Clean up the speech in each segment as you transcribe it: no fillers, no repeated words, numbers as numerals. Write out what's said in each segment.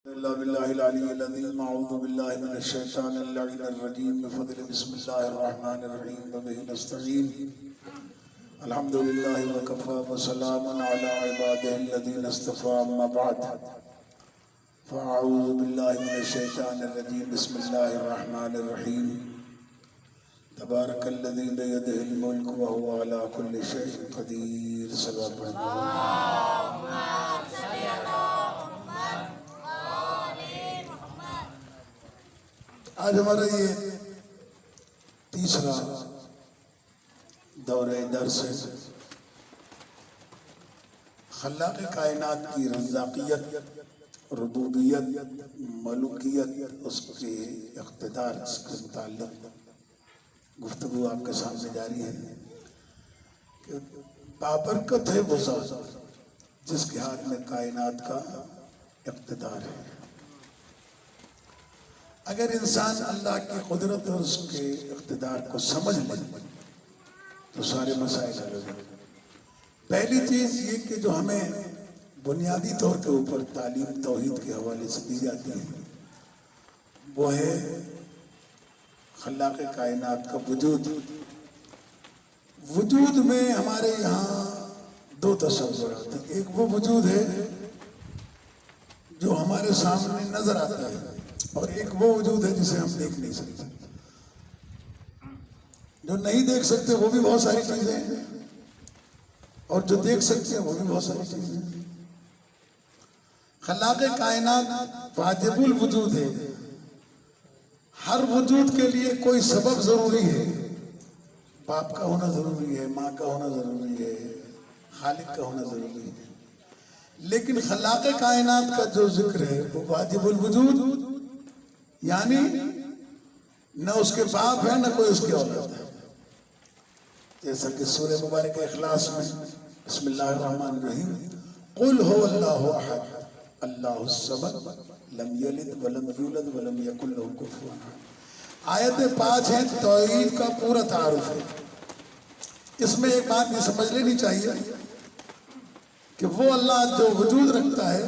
بالله العلي العظيم أعوذ بالله من الشيطان اللعين الرجيم بفضل بسم الله الرحمن الرحيم وبه نستعين الحمد لله وكفى وسلام على عباده الذين اصطفى أما بعد فأعوذ بالله من الشيطان الرجيم بسم الله الرحمن الرحيم تبارك الذي بيده الملك وهو على كل شيء قدير صلى الله عليه آج ہمارا یہ تیسرا دورہ درس ہے خلاق کائنات کی رزاقیت، ربوبیت، ملوکیت، اس کے اقتدار کے متعلق گفتگو آپ کے سامنے جاری ہے کہ بابرکت ہے وہ ذات جس کے ہاتھ میں کائنات کا اقتدار ہے۔ اگر انسان اللہ کی قدرت اور اس کے اقتدار کو سمجھ لے تو سارے مسائل حل ہو جائیں۔ پہلی چیز یہ کہ جو ہمیں بنیادی طور کے اوپر تعلیم توحید کے حوالے سے دی جاتی ہے وہ ہے خلاق کائنات کا وجود۔ وجود میں ہمارے یہاں دو تصورات ہیں، ایک وہ وجود ہے جو ہمارے سامنے نظر آتا ہے اور ایک وہ وجود ہے جسے ہم دیکھ نہیں سکتے۔ جو نہیں دیکھ سکتے وہ بھی بہت ساری چیزیں ہیں اور جو دیکھ سکتے ہیں وہ بھی بہت ساری چیزیں ہیں۔ خلاق کائنات واجب الوجود ہے، ہر وجود کے لیے کوئی سبب ضروری ہے، باپ کا ہونا ضروری ہے، ماں کا ہونا ضروری ہے، خالق کا ہونا ضروری ہے، لیکن خلاق کائنات کا جو ذکر ہے وہ واجب الوجود، یعنی نہ اس کے باپ ہے نہ کوئی اس کے اولاد ہے۔ جیسا کہ سورہ مبارک اخلاص میں بسم اللہ الرحمن الرحیم قل هو اللہ احد اللہ الصمد لم یلد ولم یولد ولم یکن له کفوا احد۔ آیتیں 5 ہیں، توحید کا پورا تعارف ہے۔ اس میں ایک بات یہ سمجھ لینی چاہیے کہ وہ اللہ جو وجود رکھتا ہے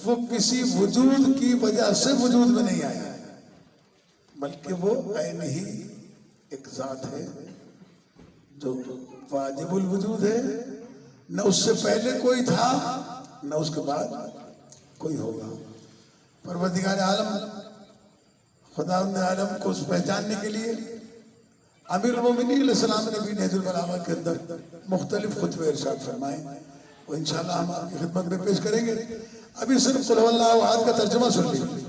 وہ کسی وجود کی وجہ سے وجود میں نہیں آیا ہے، بلکہ وہ عین ہی ایک ذات ہے جو واجب الوجود ہے، نہ اس سے پہلے کوئی تھا نہ اس کے بعد کوئی ہوگا۔ پروردگار عالم خداوند عالم کو پہچاننے کے لیے امیر المومنین علیہ السلام نے بھی نہج البلاغہ کے اندر مختلف خطبے ارشاد فرمائے، وہ انشاءاللہ ہم آپ کی خدمت میں پیش کریں گے۔ ابھی صرف قل هو اللہ احد کا ترجمہ سن لیجیے۔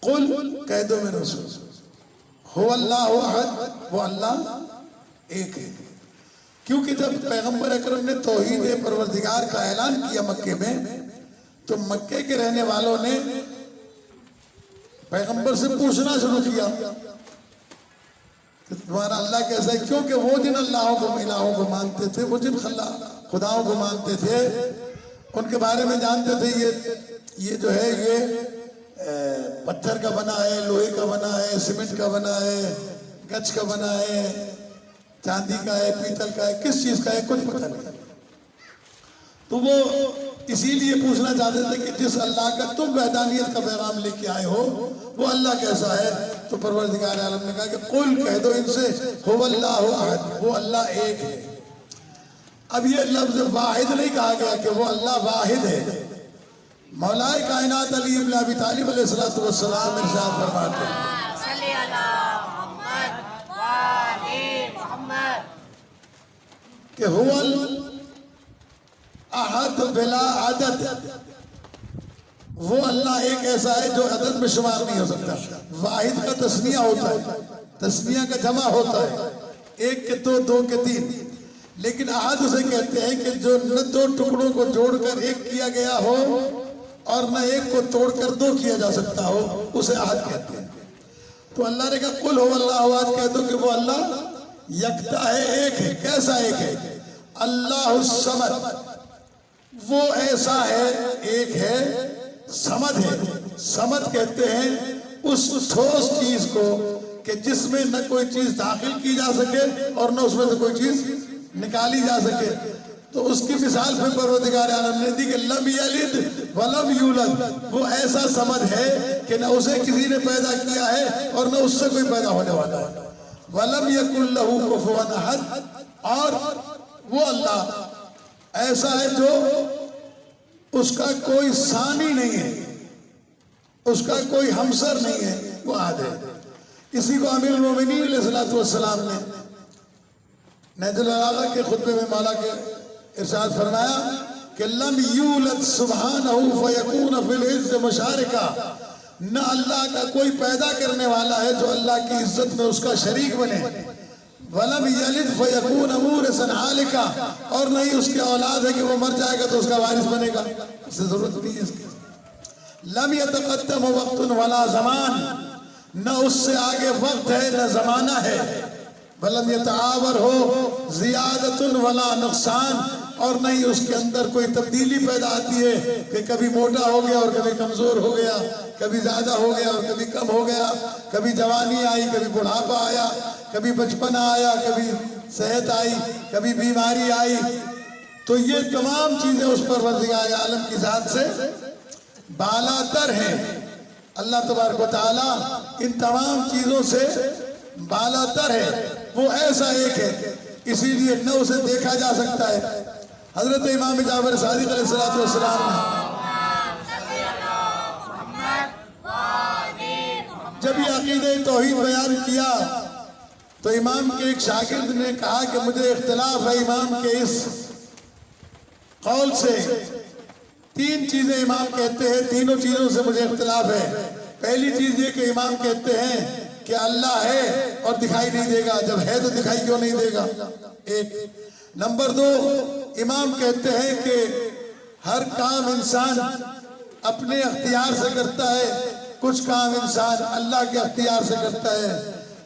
قل کہہ دو میرے رسول هو اللہ احد، وہ اللہ ایک ہے۔ کیونکہ جب پیغمبر اکرم نے توحید پروردگار کا اعلان کیا مکے میں تو مکے کے رہنے والوں نے پیغمبر سے پوچھنا شروع کیا کہ تمہارا اللہ کیسا ہے، کیونکہ وہ جن الہوں کو مانتے تھے، وہ جن خداؤں کو مانتے تھے ان کے بارے میں جانتے تھے یہ جو ہے یہ پتھر کا بنا ہے، لوہے کا بنا ہے، سیمنٹ کا بنا ہے، گچ کا بنا ہے، چاندی کا ہے، پیتل کا ہے، کس چیز کا ہے کچھ پتہ نہیں۔ تو وہ اسی لیے پوچھنا چاہتے تھے کہ جس اللہ کا تم وحدانیت کا پیغام لے کے آئے ہو وہ اللہ کیسا ہے؟ تو پروردگار عالم نے کہا کہ قل کہہ دو ان سے هو اللہ احد، وہ اللہ ایک ہے۔ اب یہ لفظ واحد نہیں کہا گیا کہ وہ اللہ واحد ہے۔ مولا کائنات علی ابن ابی طالب علیہ السلام ارشاد فرماتے ہیں صلی اللہ محمد کہ هو الاحد بلا عدد، وہ اللہ ایک ایسا ہے جو عدد میں شمار نہیں ہو سکتا۔ واحد کا تسنیہ ہوتا ہے، تسنیہ کا جمع ہوتا ہے، ایک کے دو، دو کے تین، لیکن احد اسے کہتے ہیں کہ جو نہ دو ٹکڑوں کو جوڑ کر ایک کیا گیا ہو اور نہ ایک کو توڑ کر دو کیا جا سکتا ہو، اسے احد کہتے ہیں۔ تو اللہ نے کہا قل هو اللہ احد، کہہ دو کہ وہ اللہ یکتا ہے، ایک ہے۔ کیسا ایک ہے؟ اللہ الصمد، وہ ایسا ہے، ایک ہے، صمد ہے۔ صمد کہتے ہیں اس ٹھوس چیز کو کہ جس میں نہ کوئی چیز داخل کی جا سکے اور نہ اس میں سے کوئی چیز نکالی جا سکے۔ تو اس کی مثال پھر پروردگار عالم نے دی کہ لم یلد ولم یولد، وہ ایسا صمد ہے کہ نہ اسے کسی نے پیدا کیا ہے اور نہ اس سے کوئی پیدا ہونے والا ہے۔ ولم یکن لہ کفوا احد، اور وہ اللہ ایسا ہے جو اس کا کوئی ثانی نہیں ہے، اس کا کوئی ہمسر نہیں ہے، وہ احد ہے۔ اسی کو امیر المومنین علیہ الصلوۃ والسلام نے نہج البلاغہ کے خطبے میں مولا کے ارشاد فرمایا کہ لم یولد سبحانہ فیکون فی العز مشارکا، نہ اللہ کا کوئی پیدا کرنے والا ہے جو اللہ کی عزت میں اس کا شریک بنے، ولم یلد فیکون مورثا عالکا، اور نہیں اس کی اولاد ہے کہ وہ مر جائے گا تو اس کا وارث بنے گا، اس سے ضرورت نہیں ہے اس کی۔ لم یتقدم وقت ولا زمان، نہ اس سے آگے وقت ہے نہ زمانہ ہے، ولم یتعاور ہو زیادت ولا نقصان، اور نہیں اس کے اندر کوئی تبدیلی پیدا آتی ہے کہ کبھی موٹا ہو گیا اور کبھی کمزور ہو گیا، کبھی زیادہ ہو گیا اور کبھی کم ہو گیا، کبھی جوانی آئی کبھی بڑھاپا آیا، کبھی بچپنا آیا کبھی صحت آئی کبھی بیماری آئی۔ تو یہ تمام چیزیں اس پروردگار عالم کی ذات سے بالا تر ہیں۔ اللہ تبارک و تعالیٰ ان تمام چیزوں سے بالا تر ہے، وہ ایسا ایک ہے، اسی لیے نہ اسے دیکھا جا سکتا ہے۔ حضرت امام جعفر صادق علیہ السلام نے جب یہ عقیدہ توحید بیان کیا تو امام کے ایک شاگرد نے کہا کہ مجھے اختلاف ہے امام کے اس قول سے، تین چیزیں امام کہتے ہیں، تینوں چیزوں سے مجھے اختلاف ہے۔ پہلی چیز یہ کہ امام کہتے ہیں کہ اللہ ہے اور دکھائی نہیں دے گا، جب ہے تو دکھائی کیوں نہیں دے گا، ایک۔ نمبر دو، امام کہتے ہیں کہ ہر کام انسان اپنے اختیار سے کرتا ہے، کچھ کام انسان اللہ کے اختیار سے کرتا ہے،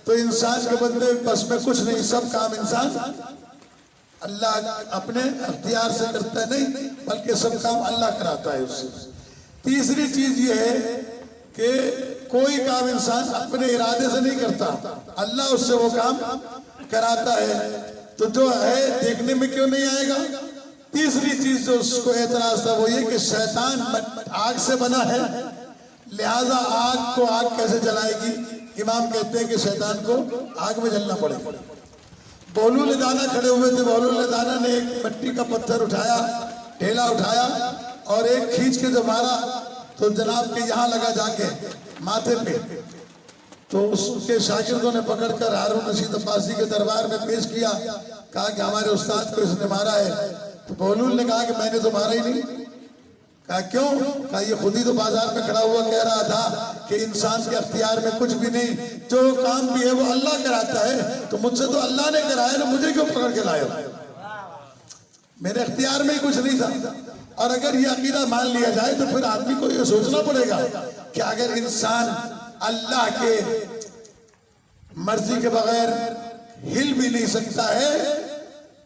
تو انسان کے بندے بس میں کچھ نہیں، سب کام انسان اللہ اپنے اختیار سے کرتا ہے، نہیں بلکہ سب کام اللہ کراتا ہے اس سے۔ تیسری چیز یہ ہے کہ کوئی کام انسان اپنے ارادے سے نہیں کرتا، اللہ اس سے وہ کام کراتا ہے، تو جو ہے دیکھنے میں کیوں نہیں آئے گا۔ تیسری چیز جو اس کو اعتراض تھا وہ یہ کہ شیطان آگ سے بنا ہے، لہذا آگ کو آگ کیسے جلائے گی۔ امام کہتے ہیں کہ شیطان کو آگ میں جلنا پڑے گا۔ بہلول دانا کھڑے ہوئے تھے، بہلول دانا نے ایک مٹی کا پتھر اٹھایا، ڈھیلا اٹھایا اور ایک کھینچ کے جو مارا تو جناب کے یہاں لگا جا کے ماتھے پہ، تو اس کے شاگردوں نے پکڑ کر ہارون رشید عباسی کے دربار میں پیش کیا، کہا کہ ہمارے استاد کو اس نے مارا ہے۔ تو بہلول نے کہا کہ میں نے تو مارا ہی نہیں۔ کہا کیوں؟ کہا یہ خود ہی تو بازار میں کھڑا ہوا کہہ رہا تھا کہ انسان کے اختیار میں کچھ بھی نہیں، جو کام بھی ہے وہ اللہ کراتا ہے، تو مجھ سے تو اللہ نے کرایا نا، مجھے کیوں پکڑ کے لائے ہو؟ میرے اختیار میں ہی کچھ نہیں تھا۔ اور اگر یہ عقیدہ مان لیا جائے تو پھر آدمی کو یہ سوچنا پڑے گا کہ اگر انسان اللہ کے مرضی کے بغیر ہل بھی نہیں سکتا ہے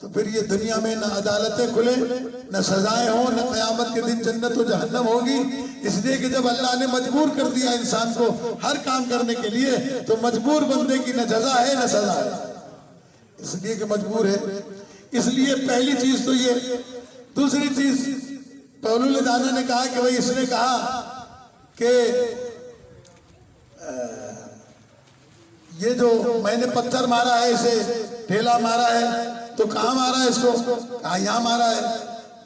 تو پھر یہ دنیا میں نہ عدالتیں کھلے، نہ سزائیں ہوں، نہ قیامت کے دن جنت و جہنم ہوگی۔ اس لیے کہ جب اللہ نے مجبور کر دیا انسان کو ہر کام کرنے کے لیے تو مجبور بندے کی نہ جزا ہے نہ سزا ہے، اس لیے کہ مجبور ہے۔ اس لیے پہلی چیز تو یہ۔ دوسری چیز بہلول دانا نے کہا کہ بھئی اس نے کہا کہ یہ جو میں نے پتھر مارا ہے، اسے ڈھیلا مارا ہے، تو کہاں مارا ہے اس کو؟ کہا یہاں مارا ہے۔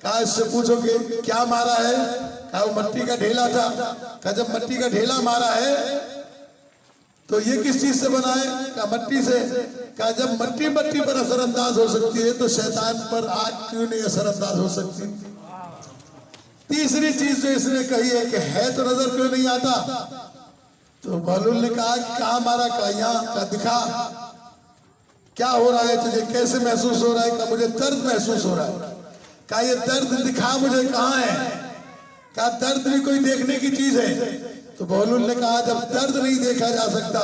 کہا اس سے پوچھو کہ کیا مارا ہے؟ کہا وہ مٹی کا ڈھیلا تھا۔ کہا جب مٹی کا ڈھیلا مارا ہے تو یہ کس چیز سے بنا ہے؟ کہا مٹی سے۔ کہا جب مٹی پر اثر انداز ہو سکتی ہے تو شیطان پر آگ کیوں نہیں اثر انداز ہو سکتی؟ تیسری چیز جو اس نے کہی ہے کہ ہے تو نظر کیوں نہیں آتا؟ تو بہلول نے کہا کہ کہاں مارا؟ کہا یہاں۔ کہا دکھا کیا ہو رہا ہے تجھے، کیسے محسوس ہو رہا ہے؟ کہا مجھے درد محسوس ہو رہا ہے۔ کہا یہ درد دکھا مجھے کہاں ہے؟ کہا درد بھی کوئی دیکھنے کی چیز ہے۔ تو بہلول نے کہا جب درد نہیں دیکھا جا سکتا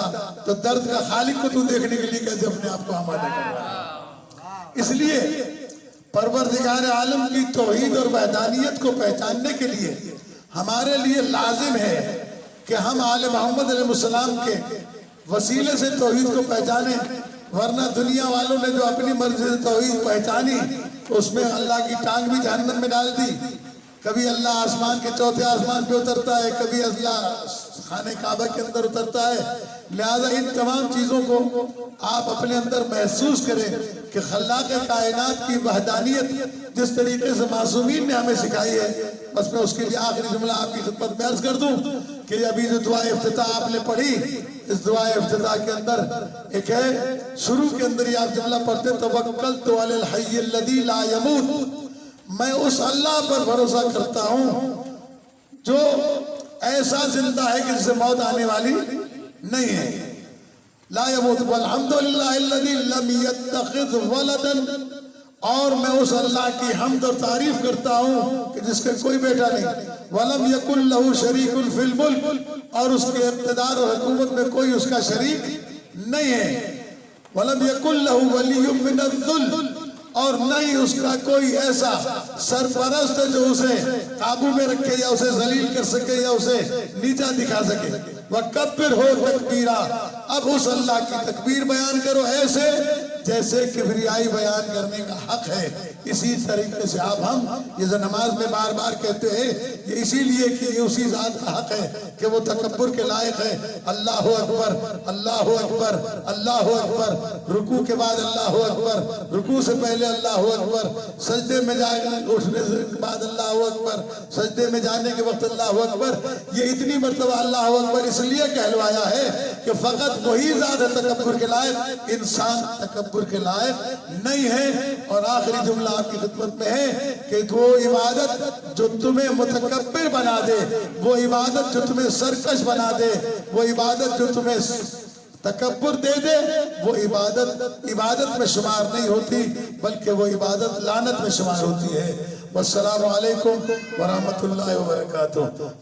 تو درد کا خالق کو تو دیکھنے کے لیے کیسے اپنے آپ کو آمادہ کر رہا ہے؟ اس لیے پروردگار عالم کی توحید اور وحدانیت کو پہچاننے کے لیے ہمارے لیے لازم ہے کہ ہم آل محمد علیہ السلام کے وسیلے سے توحید کو پہچانیں، ورنہ دنیا والوں نے جو اپنی مرضی سے توحید پہچانی تو اس میں اللہ کی ٹانگ بھی جہنم میں ڈال دی. کبھی اللہ آسمان کے چوتھے آسمان پہ اترتا ہے، کبھی اللہ خانہ کعبہ کے اندر اترتا ہے. لہذا ان تمام چیزوں کو آپ اپنے اندر محسوس کریں کہ خلاق کائنات کی وحدانیت جس طریقے سے معصومین نے ہمیں سکھائی ہے. بس میں اس کے لیے آخری جملہ آپ کی خدمت میں عرض کر دوں کہ ابھی جو دعا افتتاح آپ نے پڑھی، اس دعا افتتاح کے اندر ایک ہے، شروع کے اندر ہی آپ جملہ پڑھتے توکلت علی الحی الذی لا یموت، میں اس اللہ پر بھروسہ کرتا ہوں جو ایسا زندہ ہے کہ جس سے موت آنے والی نہیں ہے. لا یموت والحمدللہ الذی لم یتخذ ولدا، اور میں اس اللہ کی حمد اور تعریف کرتا ہوں کہ جس کے کوئی بیٹا نہیں. وَلَمْ يَكُنْ لَهُ شَرِيكٌ فِي الْمُلْكِ، اور اس کے اقتدار اور حکومت میں کوئی اس کا شریک نہیں ہے. وَلَمْ يَكُنْ لَهُ وَلِيٌّ مِّنَ الذُّلِّ، اور نہیں اس کا کوئی ایسا سرپرست جو اسے قابو میں رکھے یا اسے ذلیل کر سکے یا اسے نیچا دکھا سکے. وَكَبِّرْهُ تَكْبِيرًا، اب اس اللہ کی تکبیر بیان کرو ایسے جیسے کبریائی بیان کرنے کا حق ہے. اسی طریقے سے آپ ہم یہ نماز میں بار بار کہتے ہیں، یہ اسی لیے کہ یہ اسی ذات کا حق ہے کہ وہ تکبر کے لائق ہے. اللہ اکبر، اللہ اکبر، اللہ اکبر، رکوع کے بعد اللہ اکبر، رکوع سے پہلے اللہ اکبر، سجدے میں اٹھنے کے بعد اللہ اکبر، سجدے میں جانے کے وقت اللہ اکبر. یہ اتنی مرتبہ اللہ اکبر اس لیے کہلوایا ہے کہ فقط وہی ذات ہے تکبر کے لائق، انسان تکبر کے لائق نہیں ہے. اور آخری جملہ آپ کی خدمت میں ہے کہ وہ عبادت جو تمہیں متکبر بنا دے، وہ عبادت جو تمہیں سرکش بنا دے، وہ عبادت جو تمہیں تکبر دے دے، وہ عبادت میں شمار نہیں ہوتی، بلکہ وہ عبادت لعنت میں شمار ہوتی ہے. والسلام علیکم ورحمۃ اللہ وبرکاتہ.